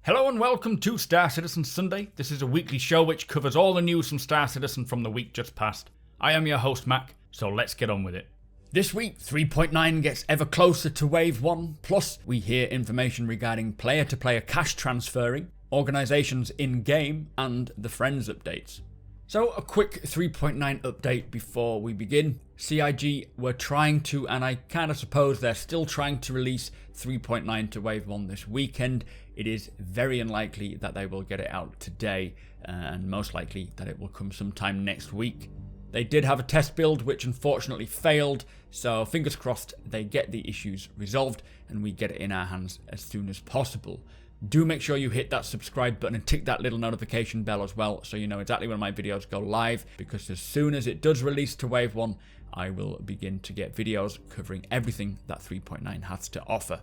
Hello and welcome to Star Citizen Sunday. This is a weekly show which covers all the news from Star Citizen from the week just past. I am your host Mac, so let's get on with it. This week, 3.9 gets ever closer to Wave 1, plus we hear information regarding player-to-player cash transferring, organisations in-game, and the Friends updates. So a quick 3.9 update before we begin. CIG were trying to, and I kind of suppose they're still trying to release 3.9 to Wave 1 this weekend. It is very unlikely that they will get it out today, and most likely that it will come sometime next week. They did have a test build which unfortunately failed, so fingers crossed they get the issues resolved and we get it in our hands as soon as possible. Do make sure you hit that subscribe button and tick that little notification bell as well so you know exactly when my videos go live, because as soon as it does release to Wave 1, I will begin to get videos covering everything that 3.9 has to offer.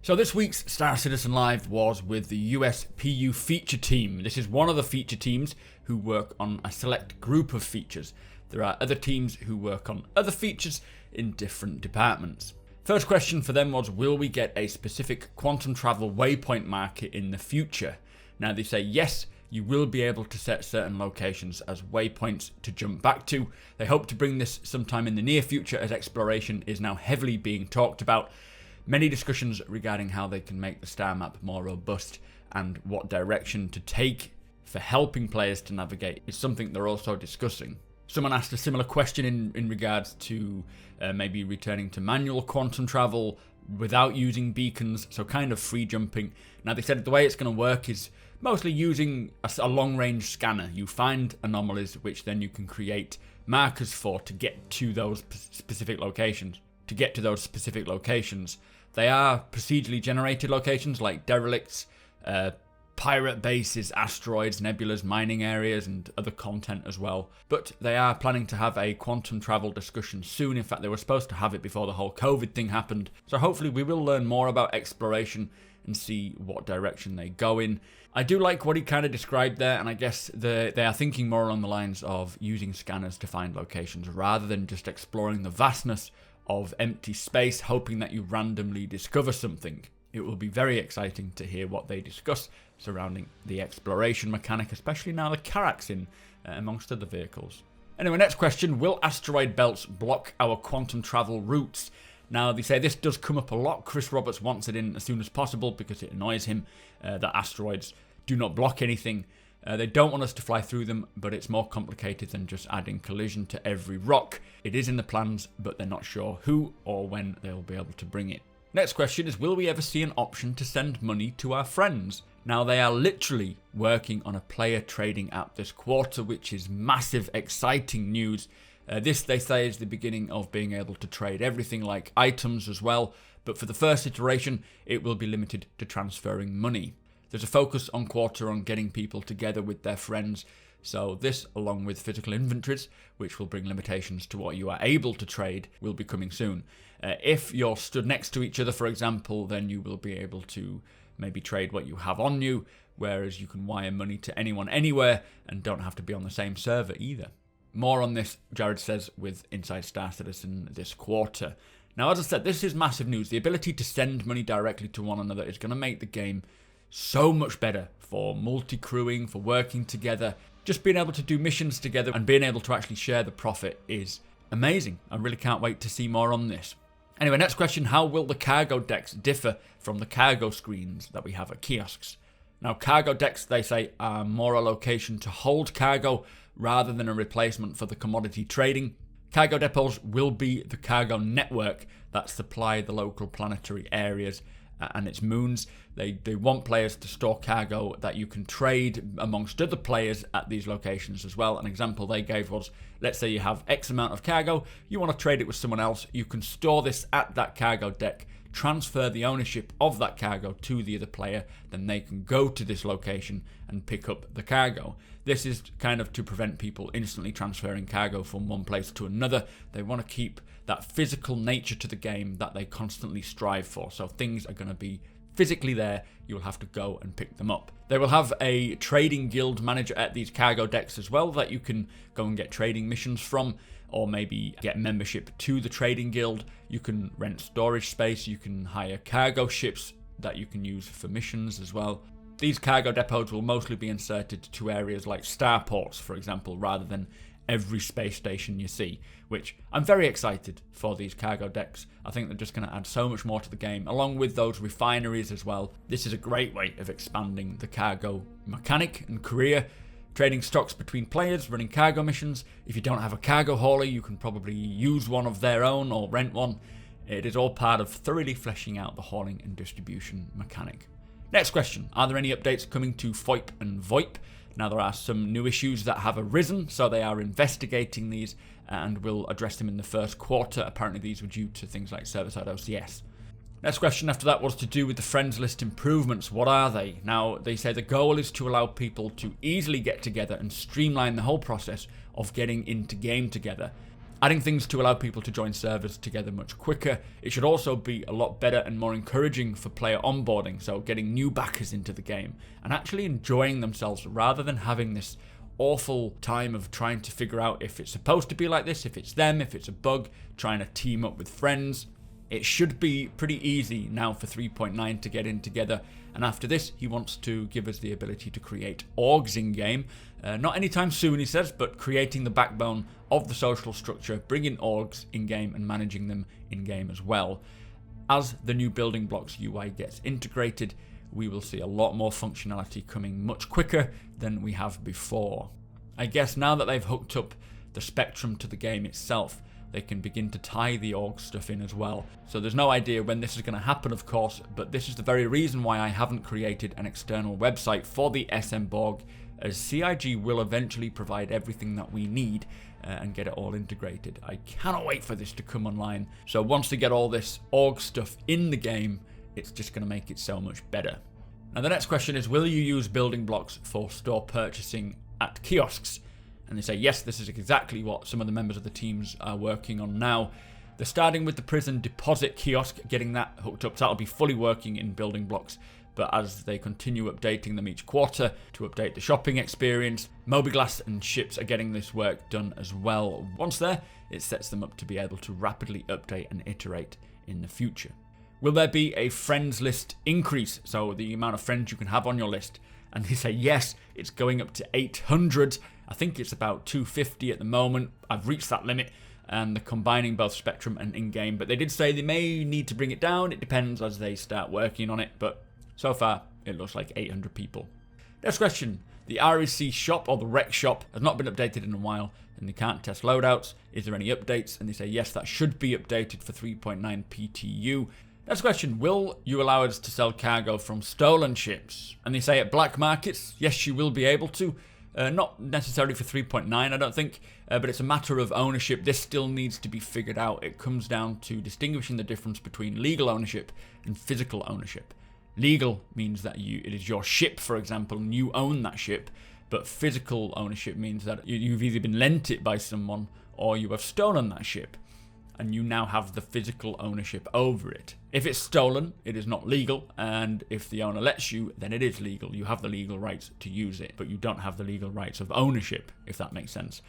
So this week's Star Citizen Live was with the US PU feature team. This is one of the feature teams who work on a select group of features. There are other teams who work on other features in different departments. First question for them was, will we get a specific quantum travel waypoint marker in the future? Now they say yes, you will be able to set certain locations as waypoints to jump back to. They hope to bring this sometime in the near future, as exploration is now heavily being talked about. Many discussions regarding how they can make the star map more robust and what direction to take for helping players to navigate is something they're also discussing. Someone asked a similar question in regards to maybe returning to manual quantum travel without using beacons, so kind of free jumping. Now they said the way it's going to work is mostly using a long-range scanner. You find anomalies which then you can create markers for to get to those specific locations. They are procedurally generated locations like derelicts, pirate bases, asteroids, nebulas, mining areas, and other content as well. But they are planning to have a quantum travel discussion soon. In fact, they were supposed to have it before the whole COVID thing happened. So hopefully we will learn more about exploration and see what direction they go in. I do like what he kind of described there, and I guess they are thinking more along the lines of using scanners to find locations rather than just exploring the vastness of empty space, hoping that you randomly discover something. It will be very exciting to hear what they discuss surrounding the exploration mechanic, especially now the Carrack's in amongst other vehicles. Anyway, next question, will asteroid belts block our quantum travel routes? Now, they say this does come up a lot. Chris Roberts wants it in as soon as possible because it annoys him that asteroids do not block anything. They don't want us to fly through them, but it's more complicated than just adding collision to every rock. It is in the plans, but they're not sure who or when they'll be able to bring it. Next question is, will we ever see an option to send money to our friends? Now, they are literally working on a player trading app this quarter, which is massive, exciting news. This, they say, is the beginning of being able to trade everything like items as well, but for the first iteration, it will be limited to transferring money. There's a focus on quarter on getting people together with their friends, so this, along with physical inventories, which will bring limitations to what you are able to trade, will be coming soon. If you're stood next to each other, for example, then you will be able to maybe trade what you have on you, whereas you can wire money to anyone anywhere and don't have to be on the same server either. More on this, Jared says, with Inside Star Citizen this quarter. Now, as I said, this is massive news. The ability to send money directly to one another is going to make the game so much better for multi-crewing, for working together. Just being able to do missions together and being able to actually share the profit is amazing. I really can't wait to see more on this. Anyway, next question, how will the cargo decks differ from the cargo screens that we have at kiosks? Now, cargo decks, they say, are more a location to hold cargo rather than a replacement for the commodity trading. Cargo depots will be the cargo network that supply the local planetary areas and its moons. They want players to store cargo that you can trade amongst other players at these locations as well. An example they gave was, let's say you have X amount of cargo, you want to trade it with someone else, you can store this at that cargo deck, transfer the ownership of that cargo to the other player, then they can go to this location and pick up the cargo. This is kind of to prevent people instantly transferring cargo from one place to another. They want to keep that physical nature to the game that they constantly strive for. So things are going to be physically there, you'll have to go and pick them up. They will have a trading guild manager at these cargo decks as well that you can go and get trading missions from, or maybe get membership to the trading guild. You can rent storage space, you can hire cargo ships that you can use for missions as well. These cargo depots will mostly be inserted to areas like starports, for example, rather than every space station you see, which I'm very excited for these cargo decks. I think they're just going to add so much more to the game, along with those refineries as well. This is a great way of expanding the cargo mechanic and career, trading stocks between players, running cargo missions. If you don't have a cargo hauler, you can probably use one of their own or rent one. It is all part of thoroughly fleshing out the hauling and distribution mechanic. Next question, are there any updates coming to FOIP and VoIP? Now, there are some new issues that have arisen, so they are investigating these and will address them in the first quarter. Apparently these were due to things like server-side OCS. Next question after that was to do with the friends list improvements. What are they? Now, they say the goal is to allow people to easily get together and streamline the whole process of getting into game together. Adding things to allow people to join servers together much quicker. It should also be a lot better and more encouraging for player onboarding, so getting new backers into the game and actually enjoying themselves rather than having this awful time of trying to figure out if it's supposed to be like this, if it's them, if it's a bug, trying to team up with friends. It should be pretty easy now for 3.9 to get in together, and after this he wants to give us the ability to create orgs in game. Not anytime soon, he says, but creating the backbone of the social structure, bringing orgs in game and managing them in game as well. As the new building blocks UI gets integrated, we will see a lot more functionality coming much quicker than we have before. I guess now that they've hooked up the Spectrum to the game itself, they can begin to tie the org stuff in as well. So there's no idea when this is going to happen, of course, but this is the very reason why I haven't created an external website for the SM-Borg, as CIG will eventually provide everything that we need and get it all integrated. I cannot wait for this to come online. So once they get all this org stuff in the game, it's just going to make it so much better. Now the next question is, will you use building blocks for store purchasing at kiosks? And they say, yes, this is exactly what some of the members of the teams are working on now. They're starting with the prison deposit kiosk, getting that hooked up. So that'll be fully working in building blocks. But as they continue updating them each quarter to update the shopping experience, Mobiglass and ships are getting this work done as well. Once there, it sets them up to be able to rapidly update and iterate in the future. Will there be a friends list increase? So the amount of friends you can have on your list. And they say, yes, it's going up to 800. I think it's about 250 at the moment. I've reached that limit, and they're combining both Spectrum and in-game. But they did say they may need to bring it down. It depends as they start working on it. But so far, it looks like 800 people. Next question. The REC shop, or the rec shop, has not been updated in a while, and they can't test loadouts. Is there any updates? And they say, yes, that should be updated for 3.9 PTU. Next question, will you allow us to sell cargo from stolen ships? And they say at black markets, yes, you will be able to. Not necessarily for 3.9, I don't think, but it's a matter of ownership. This still needs to be figured out. It comes down to distinguishing the difference between legal ownership and physical ownership. Legal means that it is your ship, for example, and you own that ship, but physical ownership means that you've either been lent it by someone or you have stolen that ship, and you now have the physical ownership over it. If it's stolen, it is not legal, and if the owner lets you, then it is legal. You have the legal rights to use it, but you don't have the legal rights of ownership, if that makes sense.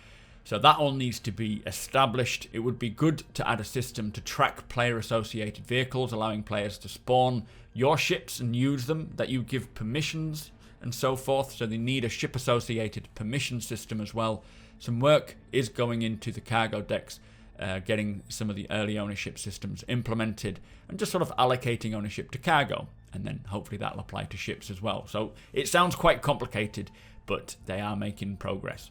So that all needs to be established. It would be good to add a system to track player-associated vehicles, allowing players to spawn your ships and use them, that you give permissions and so forth. So they need a ship-associated permission system as well. Some work is going into the cargo decks, getting some of the early ownership systems implemented and just sort of allocating ownership to cargo, and then hopefully that'll apply to ships as well. So it sounds quite complicated, but they are making progress.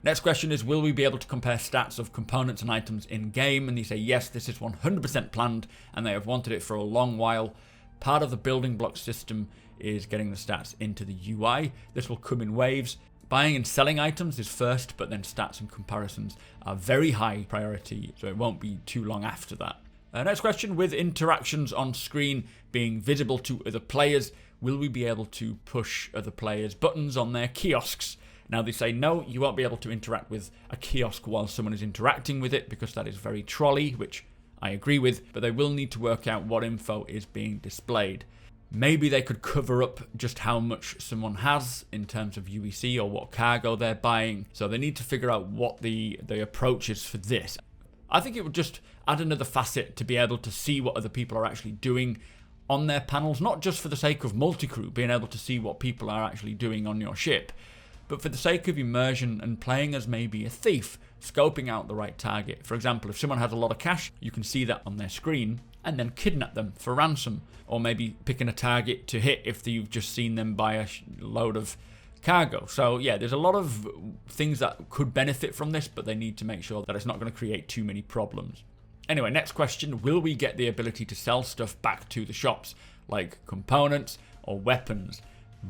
Next question is, will we be able to compare stats of components and items in game? And they say yes, this is 100% planned, and they have wanted it for a long while. Part of the building block system is getting the stats into the UI. This will come in waves. Buying and selling items is first, but then stats and comparisons are very high priority, so it won't be too long after that. Next question, with interactions on screen being visible to other players, will we be able to push other players' buttons on their kiosks? Now they say no, you won't be able to interact with a kiosk while someone is interacting with it, because that is very trolley, which I agree with, but they will need to work out what info is being displayed. Maybe they could cover up just how much someone has in terms of UEC or what cargo they're buying. So they need to figure out what the approach is for this. I think it would just add another facet to be able to see what other people are actually doing on their panels, not just for the sake of multi-crew, being able to see what people are actually doing on your ship, but for the sake of immersion and playing as maybe a thief, scoping out the right target. For example, if someone has a lot of cash, you can see that on their screen and then kidnap them for ransom, or maybe picking a target to hit if you've just seen them buy a load of cargo. So yeah, there's a lot of things that could benefit from this, but they need to make sure that it's not going to create too many problems. Anyway, next question, will we get the ability to sell stuff back to the shops, like components or weapons?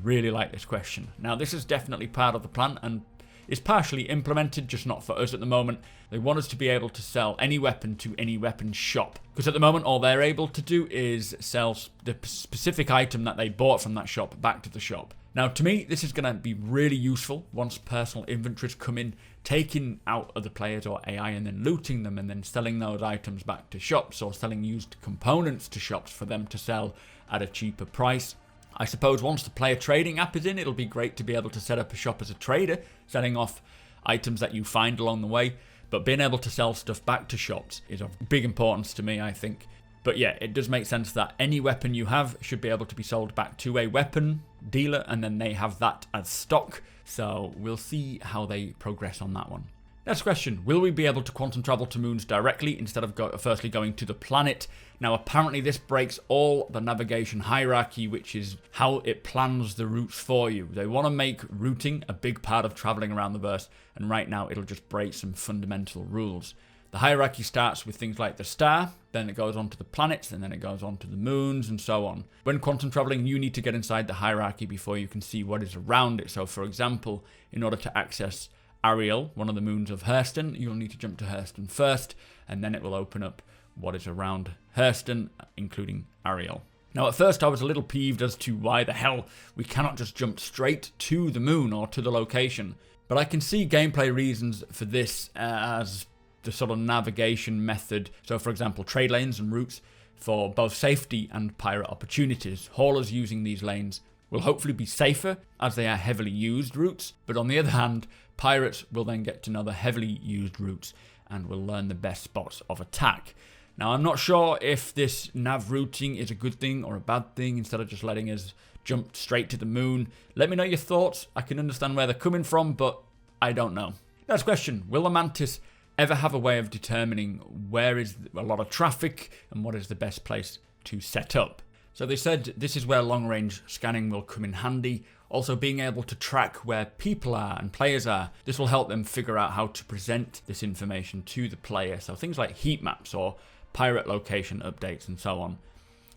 Really like this question. Now, this is definitely part of the plan and is partially implemented, just not for us at the moment. They want us to be able to sell any weapon to any weapon shop, because at the moment all they're able to do is sell the specific item that they bought from that shop back to the shop. Now, to me, this is going to be really useful once personal inventories come in, taking out other players or AI and then looting them and then selling those items back to shops, or selling used components to shops for them to sell at a cheaper price. I suppose once the player trading app is in, it'll be great to be able to set up a shop as a trader, selling off items that you find along the way. But being able to sell stuff back to shops is of big importance to me, I think. But yeah, it does make sense that any weapon you have should be able to be sold back to a weapon dealer, and then they have that as stock. So we'll see how they progress on that one. Next question, will we be able to quantum travel to moons directly instead of firstly going to the planet? Now, apparently this breaks all the navigation hierarchy, which is how it plans the routes for you. They want to make routing a big part of traveling around the verse, and right now it'll just break some fundamental rules. The hierarchy starts with things like the star, then it goes on to the planets, and then it goes on to the moons, and so on. When quantum traveling, you need to get inside the hierarchy before you can see what is around it. So, for example, in order to access Ariel, one of the moons of Hurston, you'll need to jump to Hurston first, and then it will open up what is around Hurston, including Ariel. Now, at first I was a little peeved as to why the hell we cannot just jump straight to the moon or to the location, but I can see gameplay reasons for this as the sort of navigation method. So, for example, trade lanes and routes for both safety and pirate opportunities. Haulers using these lanes will hopefully be safer as they are heavily used routes, but on the other hand, pirates will then get to know the heavily used routes and will learn the best spots of attack. Now, I'm not sure if this nav routing is a good thing or a bad thing, instead of just letting us jump straight to the moon. Let me know your thoughts. I can understand where they're coming from, but I don't know. Next question, will the Mantis ever have a way of determining where is a lot of traffic and what is the best place to set up? So they said this is where long-range scanning will come in handy. Also, being able to track where people are and players are. This will help them figure out how to present this information to the player. So things like heat maps or pirate location updates and so on.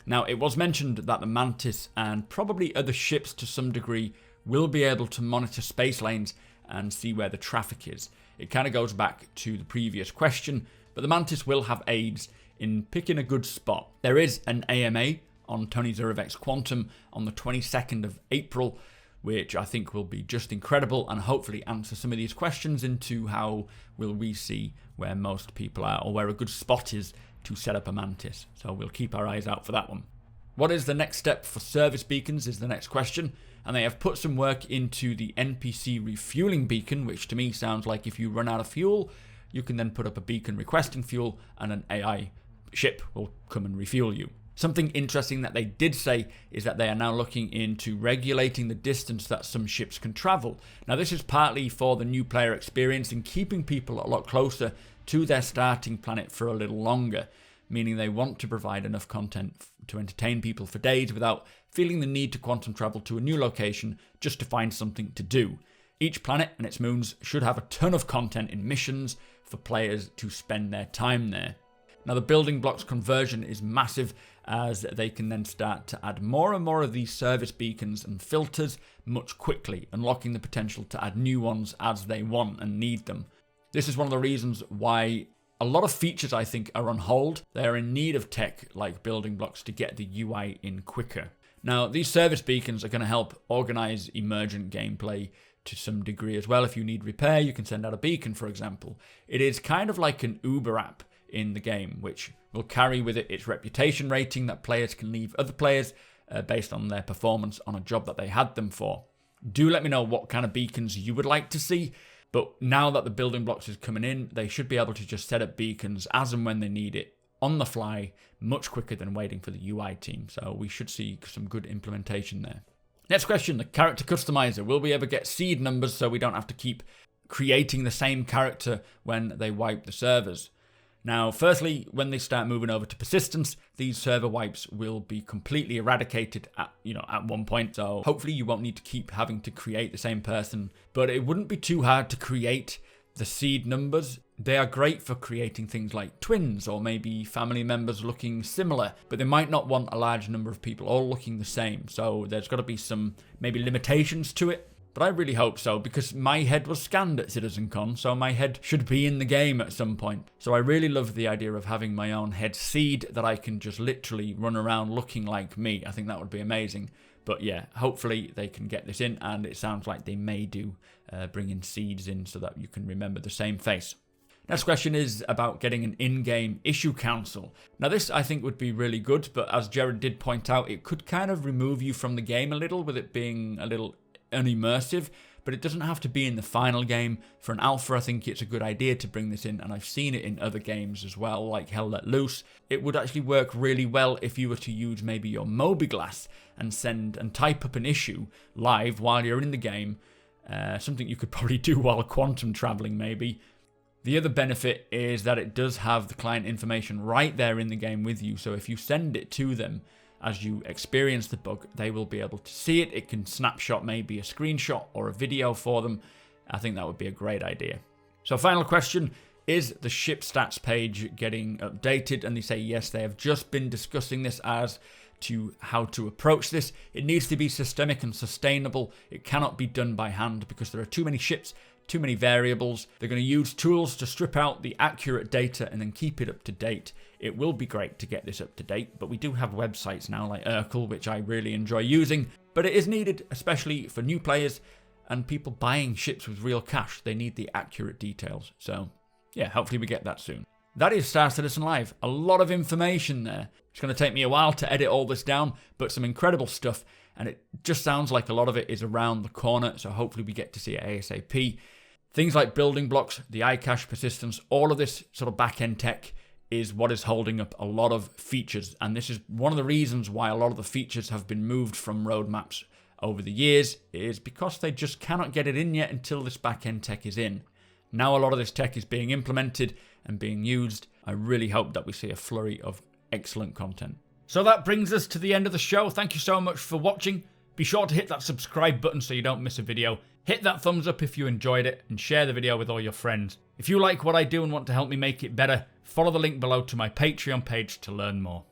Now, it was mentioned that the Mantis and probably other ships to some degree will be able to monitor space lanes and see where the traffic is. It kind of goes back to the previous question, but the Mantis will have aids in picking a good spot. There is an AMA on Tony Zurevek's Quantum on the 22nd of April, which I think will be just incredible and hopefully answer some of these questions into how will we see where most people are or where a good spot is to set up a Mantis. So we'll keep our eyes out for that one. What is the next step for service beacons is the next question, and they have put some work into the NPC refueling beacon, which to me sounds like if you run out of fuel, you can then put up a beacon requesting fuel and an AI ship will come and refuel you. Something interesting that they did say is that they are now looking into regulating the distance that some ships can travel. Now, this is partly for the new player experience and keeping people a lot closer to their starting planet for a little longer, meaning they want to provide enough content to entertain people for days without feeling the need to quantum travel to a new location just to find something to do. Each planet and its moons should have a ton of content in missions for players to spend their time there. Now, the building blocks conversion is massive, as they can then start to add more and more of these service beacons and filters much quickly, unlocking the potential to add new ones as they want and need them. This is one of the reasons why a lot of features, I think, are on hold. They are in need of tech like building blocks to get the UI in quicker. Now, these service beacons are going to help organize emergent gameplay to some degree as well. If you need repair, you can send out a beacon, for example. It is kind of like an Uber app in the game, which will carry with it its reputation rating that players can leave other players based on their performance on a job that they had them for. Do let me know what kind of beacons you would like to see, but now that the building blocks is coming in, they should be able to just set up beacons as and when they need it on the fly much quicker than waiting for the UI team. So we should see some good implementation there. Next question, the character customizer. Will we ever get seed numbers so we don't have to keep creating the same character when they wipe the servers? Now, firstly, when they start moving over to persistence, these server wipes will be completely eradicated at one point. So hopefully you won't need to keep having to create the same person, but it wouldn't be too hard to create the seed numbers. They are great for creating things like twins or maybe family members looking similar, but they might not want a large number of people all looking the same. So there's got to be some maybe limitations to it. But I really hope so, because my head was scanned at CitizenCon, so my head should be in the game at some point. So I really love the idea of having my own head seed that I can just literally run around looking like me. I think that would be amazing. But yeah, hopefully they can get this in, and it sounds like they may do bring in seeds in so that you can remember the same face. Next question is about getting an in-game issue council. Now this I think would be really good, but as Jared did point out, it could kind of remove you from the game a little with it being a little unimmersive, but it doesn't have to be in the final game. For an alpha, I think it's a good idea to bring this in, and I've seen it in other games as well, like Hell Let Loose. It would actually work really well if you were to use maybe your Mobiglass and send and type up an issue live while you're in the game, something you could probably do while quantum traveling maybe. The other benefit is that it does have the client information right there in the game with you, so if you send it to them as you experience the bug, they will be able to see it. It can snapshot maybe a screenshot or a video for them. I think that would be a great idea. So final question, is the ship stats page getting updated? And they say yes, they have just been discussing this as to how to approach this. It needs to be systemic and sustainable. It cannot be done by hand because there are too many ships, too many variables. They're going to use tools to strip out the accurate data and then keep it up to date. It will be great to get this up to date, but we do have websites now like Urkel, which I really enjoy using, but it is needed, especially for new players and people buying ships with real cash. They need the accurate details. So yeah, hopefully we get that soon. That is Star Citizen Live. A lot of information there. It's going to take me a while to edit all this down, but some incredible stuff, and it just sounds like a lot of it is around the corner, so hopefully we get to see it ASAP. Things like building blocks, the iCache persistence, all of this sort of back-end tech is what is holding up a lot of features, and this is one of the reasons why a lot of the features have been moved from roadmaps over the years, is because they just cannot get it in yet until this back-end tech is in. Now a lot of this tech is being implemented and being used. I really hope that we see a flurry of excellent content. So that brings us to the end of the show. Thank you so much for watching. Be sure to hit that subscribe button so you don't miss a video. Hit that thumbs up if you enjoyed it, and share the video with all your friends. If you like what I do and want to help me make it better, follow the link below to my Patreon page to learn more.